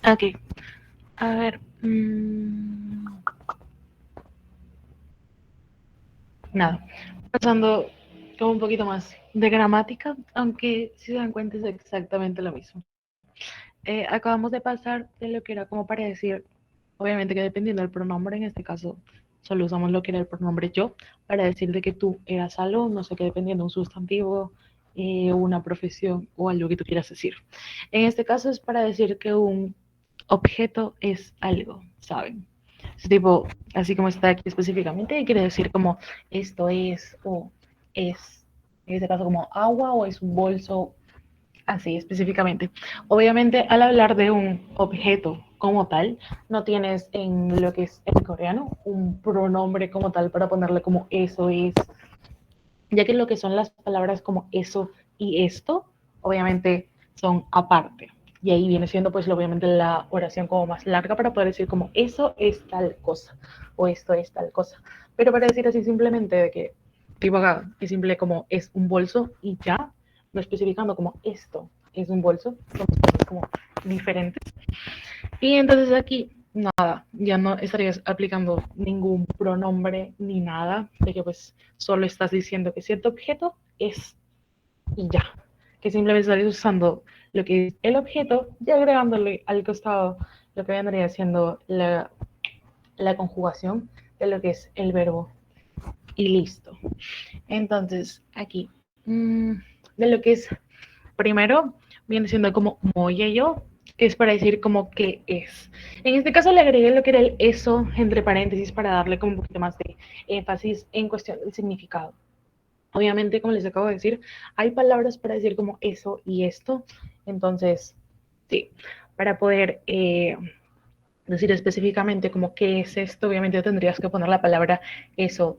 Ok, a ver. Nada, pasando como un poquito más de gramática, aunque si se dan cuenta es exactamente lo mismo. Acabamos de pasar de lo que era como para decir, obviamente que dependiendo del pronombre, en este caso solo usamos lo que era el pronombre yo, para decir de que tú eras algo, no sé qué, dependiendo un sustantivo, una profesión o algo que tú quieras decir. En este caso es para decir que un objeto es algo, ¿saben? Es tipo, así como está aquí específicamente, quiere decir como esto es o es, en este caso como agua o es un bolso, así específicamente. Obviamente, al hablar de un objeto como tal, no tienes en lo que es el coreano un pronombre como tal para ponerle como eso es, ya que lo que son las palabras como eso y esto, obviamente son aparte. Y ahí viene siendo pues obviamente la oración como más larga para poder decir como eso es tal cosa o esto es tal cosa. Pero para decir así simplemente de que tipo acá es simple como es un bolso y ya, no especificando como esto es un bolso, son cosas como diferentes. Y entonces aquí, nada, ya no estarías aplicando ningún pronombre ni nada, de que pues solo estás diciendo que cierto objeto es y ya. Que simplemente estarías usando lo que es el objeto y agregándole al costado lo que vendría siendo la conjugación de lo que es el verbo y listo. Entonces, aquí, de lo que es primero, viene siendo como moye yo, que es para decir como que es. En este caso le agregué lo que era el eso entre paréntesis para darle como un poquito más de énfasis en cuestión del significado. Obviamente, como les acabo de decir, hay palabras para decir como eso y esto. Entonces, sí, para poder decir específicamente como qué es esto, obviamente tendrías que poner la palabra eso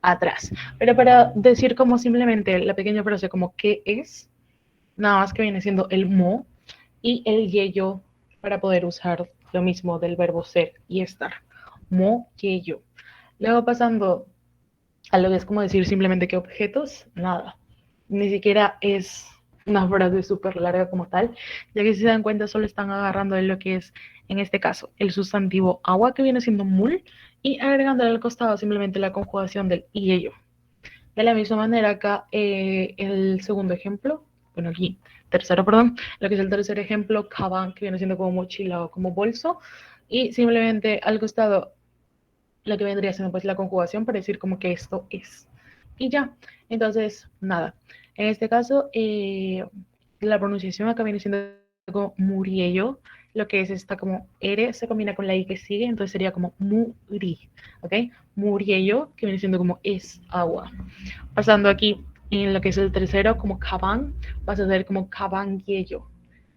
atrás. Pero para decir como simplemente la pequeña frase como qué es, nada más que viene siendo el mo y el yeyo para poder usar lo mismo del verbo ser y estar. Mo, yeyo. Luego pasando a lo que es como decir simplemente que objetos, nada. Ni siquiera es una frase súper larga como tal, ya que si se dan cuenta solo están agarrando de lo que es, en este caso, el sustantivo agua que viene siendo mul y agregándole al costado simplemente la conjugación del y ello. De la misma manera acá el segundo ejemplo, bueno aquí, tercero, perdón, lo que es el tercer ejemplo, kaban, que viene siendo como mochila o como bolso, y simplemente al costado lo que vendría siendo pues la conjugación para decir como que esto es. Y ya, entonces, nada. En este caso, la pronunciación acá viene siendo como muriello, lo que es esta como R se combina con la I que sigue, entonces sería como muri, ¿ok? Muriello, que viene siendo como es agua. Pasando aquí en lo que es el tercero, como kaban, vas a hacer como kabanguello.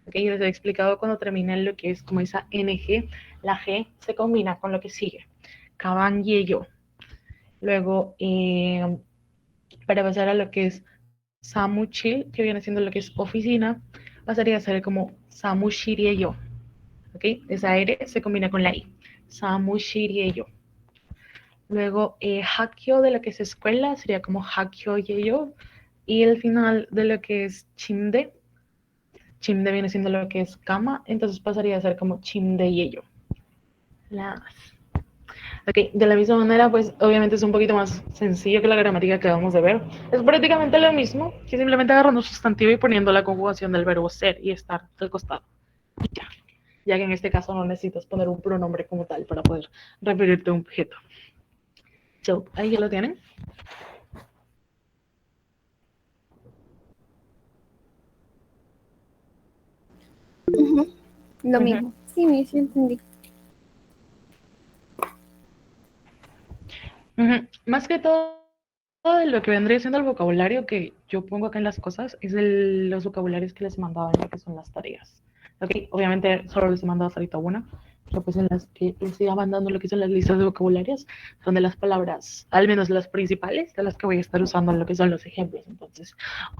¿Ok? Les he explicado cuando termina en lo que es como esa NG, la G se combina con lo que sigue. Kabanguello. Luego, para pasar a lo que es samuchil, que viene siendo lo que es oficina, pasaría a ser como samushirieyo. ¿Ok? Esa R se combina con la I. Samushirieyo. Luego, hakyo de lo que es escuela sería como hakyo yeyo. Y el final de lo que es chimde, chimde viene siendo lo que es cama, entonces pasaría a ser como chimde yeyo. Nada más. Ok, de la misma manera, pues obviamente es un poquito más sencillo que la gramática que acabamos de ver. Es prácticamente lo mismo, que simplemente agarrando un sustantivo y poniendo la conjugación del verbo ser y estar al costado. Y ya. Ya que en este caso no necesitas poner un pronombre como tal para poder referirte a un objeto. So, ahí ya lo tienen. Ujú, lo Ujú. mismo. Sí, me sí entendí. Ujú. Más que todo, lo que vendría siendo el vocabulario que yo pongo acá en las cosas es los vocabularios que les mandaba en lo que son las tareas. Ok, obviamente solo les he mandado hasta ahorita una, pero pues en las que les iba mandando lo que son las listas de vocabularios, donde las palabras, al menos las principales, de las que voy a estar usando en lo que son los ejemplos. Entonces,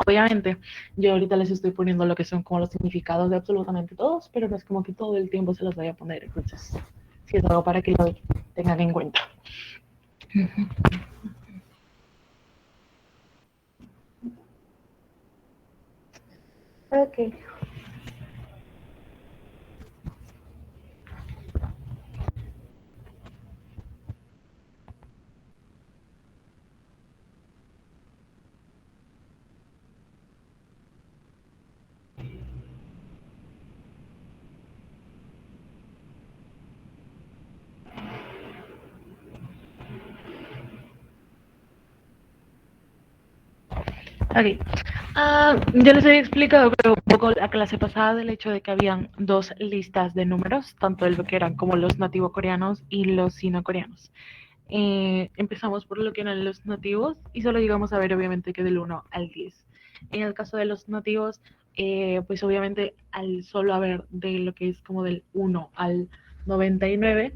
obviamente, yo ahorita les estoy poniendo lo que son como los significados de absolutamente todos, pero no es como que todo el tiempo se los voy a poner. Entonces, sí es algo para que lo tengan en cuenta. Ok. Ok. Ya les había explicado, creo, un poco la clase pasada del hecho de que habían dos listas de números, tanto de lo que eran como los nativo coreanos y los sino-coreanos. Empezamos por lo que eran los nativos y solo llegamos a ver obviamente que del 1 al 10. En el caso de los nativos, pues obviamente al solo haber de lo que es como del 1 al 99,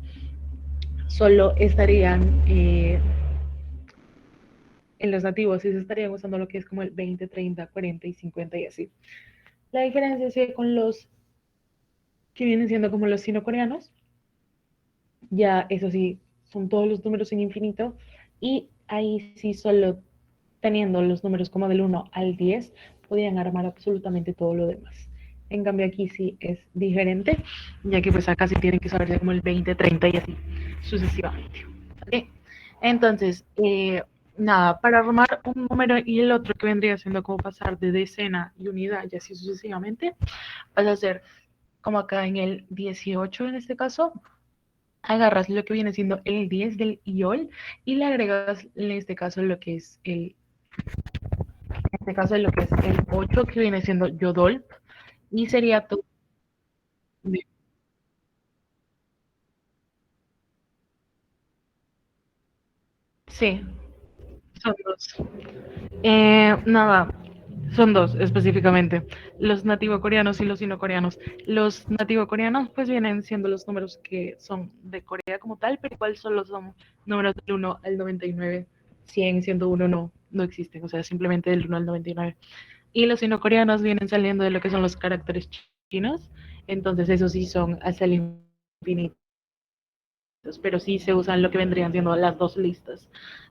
solo estarían en los nativos sí se estarían usando lo que es como el 20, 30, 40 y 50 y así. La diferencia es que con los que vienen siendo como los sino-coreanos, ya eso sí, son todos los números en infinito y ahí sí solo teniendo los números como del 1 al 10 podían armar absolutamente todo lo demás. En cambio aquí sí es diferente, ya que pues acá sí tienen que saber como el 20, 30 y así sucesivamente. ¿Okay? Entonces, nada, para armar un número y el otro que vendría siendo como pasar de decena y unidad y así sucesivamente, vas a hacer como acá en el 18 en este caso, agarras lo que viene siendo el 10 del IOL y le agregas en este caso lo que es lo que es el 8 que viene siendo Yodol y sería tu... Sí, son dos. Nada, son dos específicamente, los nativo coreanos y los sino coreanos. Los nativo coreanos pues vienen siendo los números que son de Corea como tal, pero igual solo son números del 1 al 99, 100 siendo uno no existen, o sea, simplemente del 1 al 99. Y los sino coreanos vienen saliendo de lo que son los caracteres chinos, entonces esos sí son hasta el infinito, pero sí se usan lo que vendrían siendo las dos listas,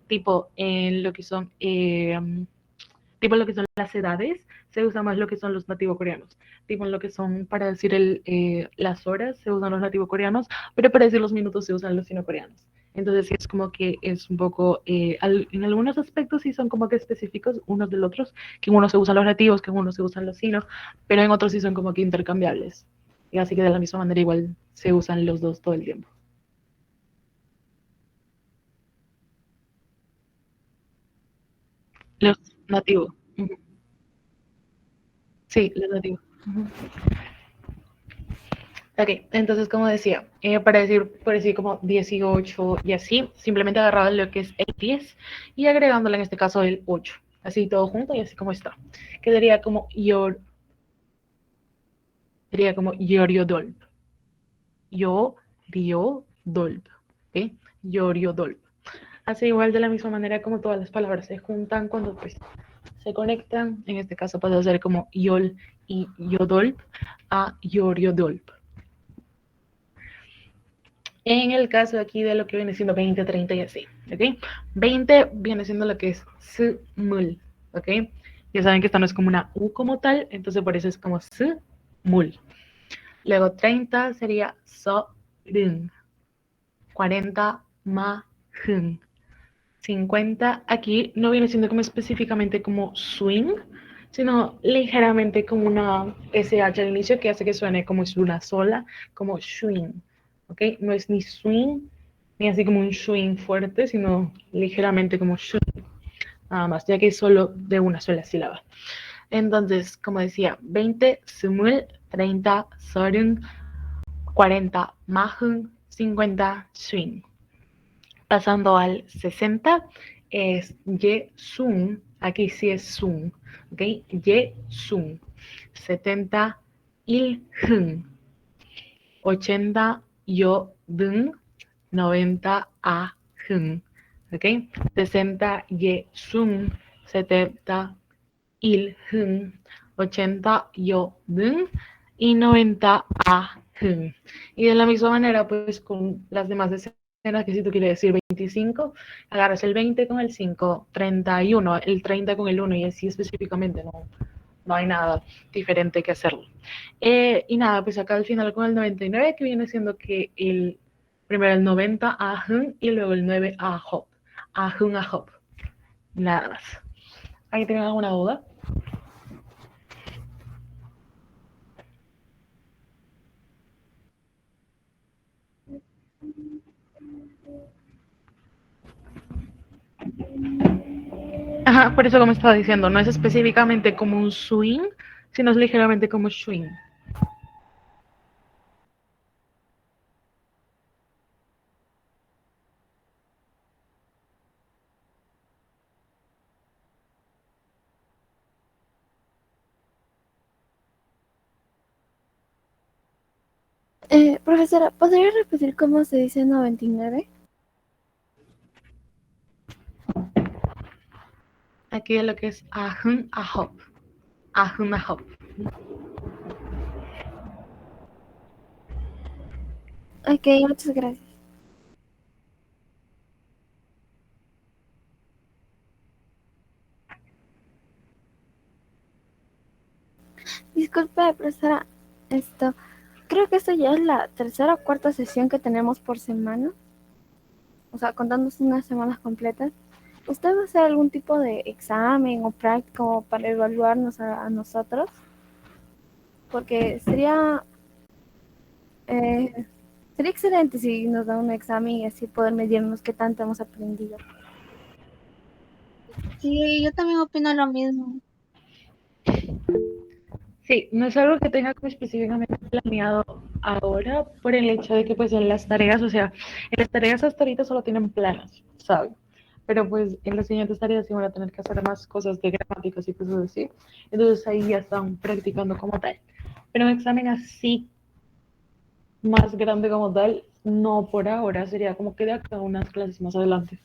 tipo en lo que son tipo en lo que son las edades, se usa más lo que son los nativos coreanos. Tipo en lo que son, para decir las horas, se usan los nativos coreanos, pero para decir los minutos se usan los sino coreanos. Entonces sí es como que es un poco, en algunos aspectos sí son como que específicos unos del otros, que en unos se usan los nativos, que en unos se usan los sinos, pero en otros sí son como que intercambiables. Y así que de la misma manera igual se usan los dos todo el tiempo. Los nativos. Uh -huh. Sí, los nativos. Uh -huh. Ok, entonces como decía, para decir, por decir como 18 y así, simplemente agarraba lo que es el 10 y agregándole en este caso el 8, así todo junto y así como está. Quedaría como sería como Yoriodolp. Yo, Dio, Dolp. ¿Ok? Yoriodolp. Así igual de la misma manera como todas las palabras se juntan cuando pues se conectan, en este caso pasa a ser como Yol y Yodolp a Yoriodolp. En el caso aquí de lo que viene siendo 20, 30 y así, ¿ok? 20 viene siendo lo que es smul, ¿ok? Ya saben que esta no es como una U como tal, entonces por eso es como smul. Luego 30 sería so-rin, 40 ma-hun, 50 aquí no viene siendo como específicamente como swing, sino ligeramente como una SH al inicio que hace que suene como es una sola, como swing, ¿ok? No es ni swing, ni así como un swing fuerte, sino ligeramente como swing, nada más, ya que es solo de una sola sílaba. Entonces, como decía, 20 sumul, 30 sorun, 40 mahun, 50 swing. Pasando al 60 es Ye-sun, aquí sí es sun, ¿ok? Ye-sun. 70 Il-hun. 80 Yo-dun. 90 A-hun, ¿ok? 60 Ye-sun. 70 Il-hun. 80 Yo-dun. Y 90 A-hun. Y de la misma manera, pues con las demás decenas, que si tú quieres decir 25, agarras el 20 con el 5, 31, el 30 con el 1 y así específicamente, no hay nada diferente que hacerlo. Y nada, pues acá al final con el 99, que viene siendo que primero el 90 a Hun y luego el 9 a Hop. A Hun a Hop. Nada más. ¿Ahí tienen alguna duda? Ajá, por eso como estaba diciendo, no es específicamente como un swing, sino es ligeramente como swing. Profesora, ¿podría repetir cómo se dice 99? Aquí es lo que es ahun ahop. Ahun ahop. Ok, muchas gracias. Disculpe, profesora, creo que esto ya es la tercera o cuarta sesión que tenemos por semana. O sea, contándose unas semanas completas. ¿Usted va a hacer algún tipo de examen o práctico para evaluarnos a nosotros? Porque eh, sería excelente si nos da un examen y así poder medirnos qué tanto hemos aprendido. Sí, yo también opino lo mismo. Sí, no es algo que tenga como específicamente planeado ahora por el hecho de que pues en las tareas, o sea, en las tareas hasta ahorita solo tienen planas, ¿saben? Pero pues en las siguientes tareas sí van a tener que hacer más cosas de gramáticas y cosas así. Entonces ahí ya están practicando como tal. Pero un examen así más grande como tal, no por ahora, sería como que de acá a unas clases más adelante.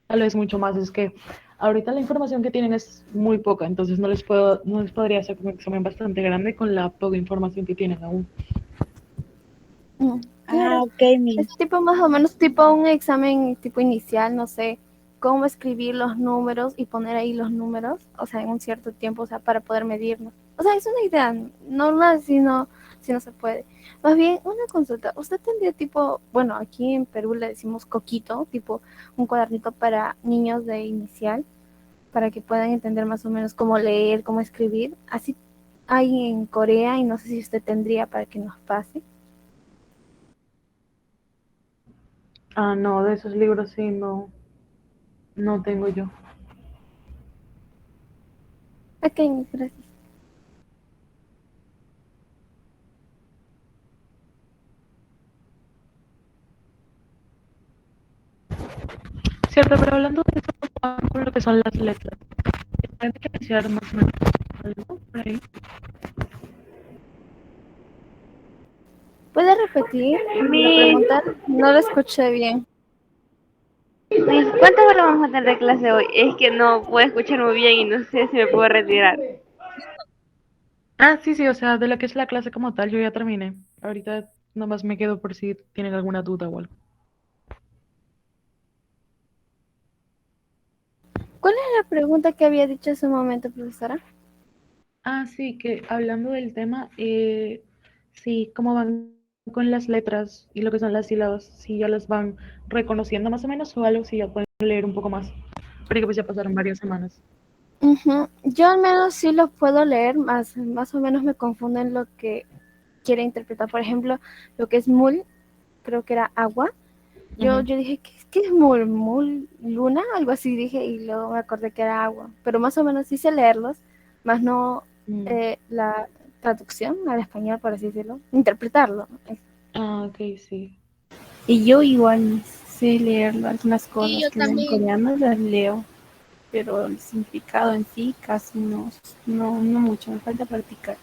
Tal vez mucho más, es que ahorita la información que tienen es muy poca, entonces no les podría hacer como un examen bastante grande con la poca información que tienen aún. Claro, Ok, Miss. es tipo más o menos tipo un examen tipo inicial, no sé, cómo escribir los números y poner ahí los números, o sea, en un cierto tiempo, o sea, para poder medirnos. O sea, es una idea, no nada si no se puede. Más bien, una consulta, ¿usted tendría tipo, bueno, aquí en Perú le decimos coquito, tipo un cuadernito para niños de inicial, para que puedan entender más o menos cómo leer, cómo escribir? Así hay en Corea y no sé si usted tendría para que nos pase. Ah, no, de esos libros sí, no, no tengo yo. Ok, gracias. Cierto, pero hablando de eso, con lo que son las letras, ¿pueden diferenciar más o menos algo por ahí? ¿Puede repetir la Miss, pregunta? No la escuché bien. Miss, ¿cuántas horas vamos a tener de clase hoy? Es que no puedo escuchar muy bien y no sé si me puedo retirar. Ah, sí, sí, o sea, de lo que es la clase como tal, yo ya terminé. Ahorita nomás me quedo por si tienen alguna duda o algo. ¿Cuál es la pregunta que había dicho hace un momento, profesora? Ah, sí, que hablando del tema, sí, cómo van con las letras y lo que son las sílabas, si ya las van reconociendo más o menos o algo, si ya pueden leer un poco más, porque pues ya pasaron varias semanas. Yo al menos sí lo puedo leer, más o menos me confunden lo que quiere interpretar. Por ejemplo, lo que es mul, creo que era agua. Ujú. Yo dije, ¿qué es mul? ¿Mul? ¿Luna? Algo así dije y luego me acordé que era agua. Pero más o menos sí sé leerlos, más no Mm. la traducción al español, por así decirlo. Interpretarlo. Ah, ok, sí. Y yo igual sé leer algunas Sí, cosas yo que en también. coreano las leo, pero el significado en sí casi no mucho, me falta practicar.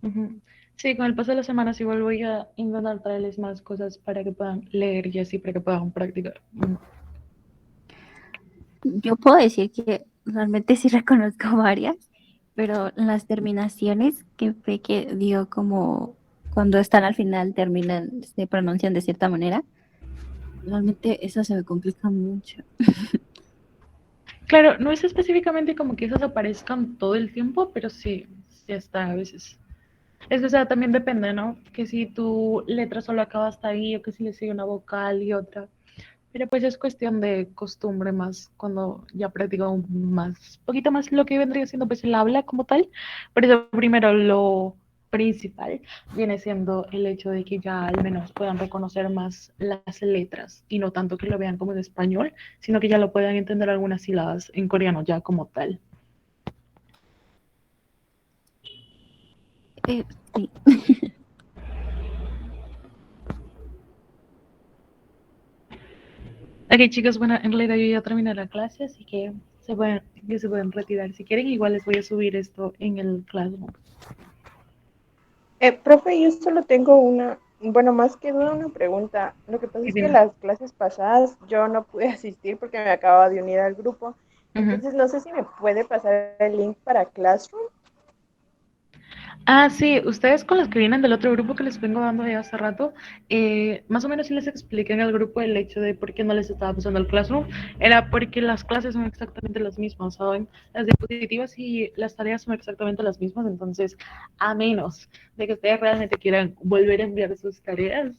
Ujú. Sí, con el paso de las semanas igual voy a intentar traerles más cosas para que puedan leer y así para que puedan practicar. Yo puedo decir que realmente sí reconozco varias, pero las terminaciones que fue que dio como cuando están al final terminan, se pronuncian de cierta manera, realmente eso se me complica mucho. Claro, no es específicamente como que esas aparezcan todo el tiempo, pero sí, sí está a veces. Es que, o sea, también depende, ¿no? Que si tu letra solo acaba hasta ahí o que si le sigue una vocal y otra. Pero pues es cuestión de costumbre más cuando ya practico más, poquito más lo que vendría siendo pues el habla como tal. Por eso primero principal viene siendo el hecho de que ya al menos puedan reconocer más las letras y no tanto que lo vean como en español, sino que ya lo puedan entender algunas sílabas en coreano ya como tal. Sí. Ok, chicos, bueno, en realidad yo ya terminé la clase, así que se pueden retirar si quieren. Igual les voy a subir esto en el Classroom. Profe, yo solo tengo bueno, más que duda una pregunta. Lo que pasa Sí, es que dime. las clases pasadas yo no pude asistir porque me acababa de unir al grupo. Ujú. Entonces no sé si me puede pasar el link para Classroom. Ah, sí, ustedes con los que vienen del otro grupo que les vengo dando ya hace rato, más o menos sí les expliqué en el grupo el hecho de por qué no les estaba pasando el Classroom. Era porque las clases son exactamente las mismas, ¿saben? Las diapositivas y las tareas son exactamente las mismas, entonces, a menos de que ustedes realmente quieran volver a enviar sus tareas,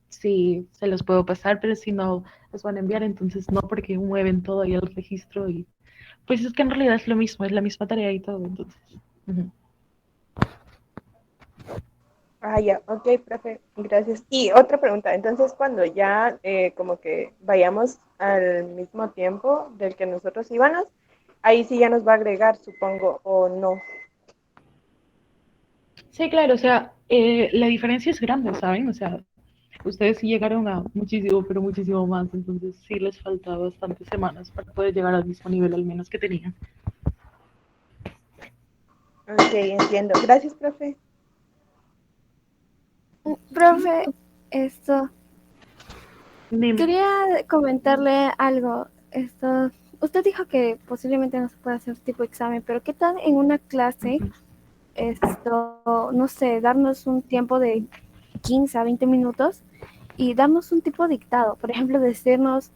sí, se los puedo pasar, pero si no las van a enviar, entonces no, porque mueven todo ahí el registro y pues es que en realidad es lo mismo, es la misma tarea y todo, entonces. Ujú. Ah, ya, ok, profe, gracias. Y otra pregunta, entonces cuando ya como que vayamos al mismo tiempo del que nosotros íbamos, ahí sí ya nos va a agregar, supongo, o no. Sí, claro, o sea, la diferencia es grande, ¿saben? O sea, ustedes sí llegaron a muchísimo, pero muchísimo más, entonces sí les falta bastantes semanas para poder llegar al mismo nivel al menos que tenían. Ok, entiendo. Gracias, profe. Profe, esto, Dime. quería comentarle algo. Usted dijo que posiblemente no se puede hacer tipo examen, pero ¿qué tal en una clase, no sé, darnos un tiempo de 15 a 20 minutos y darnos un tipo de dictado? Por ejemplo, decirnos,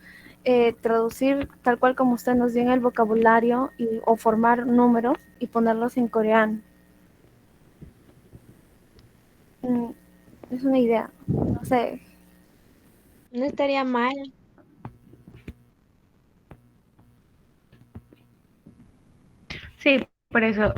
traducir tal cual como usted nos dio en el vocabulario o formar números y ponerlos en coreano. Es una idea, no sé. No estaría mal. Sí, por eso.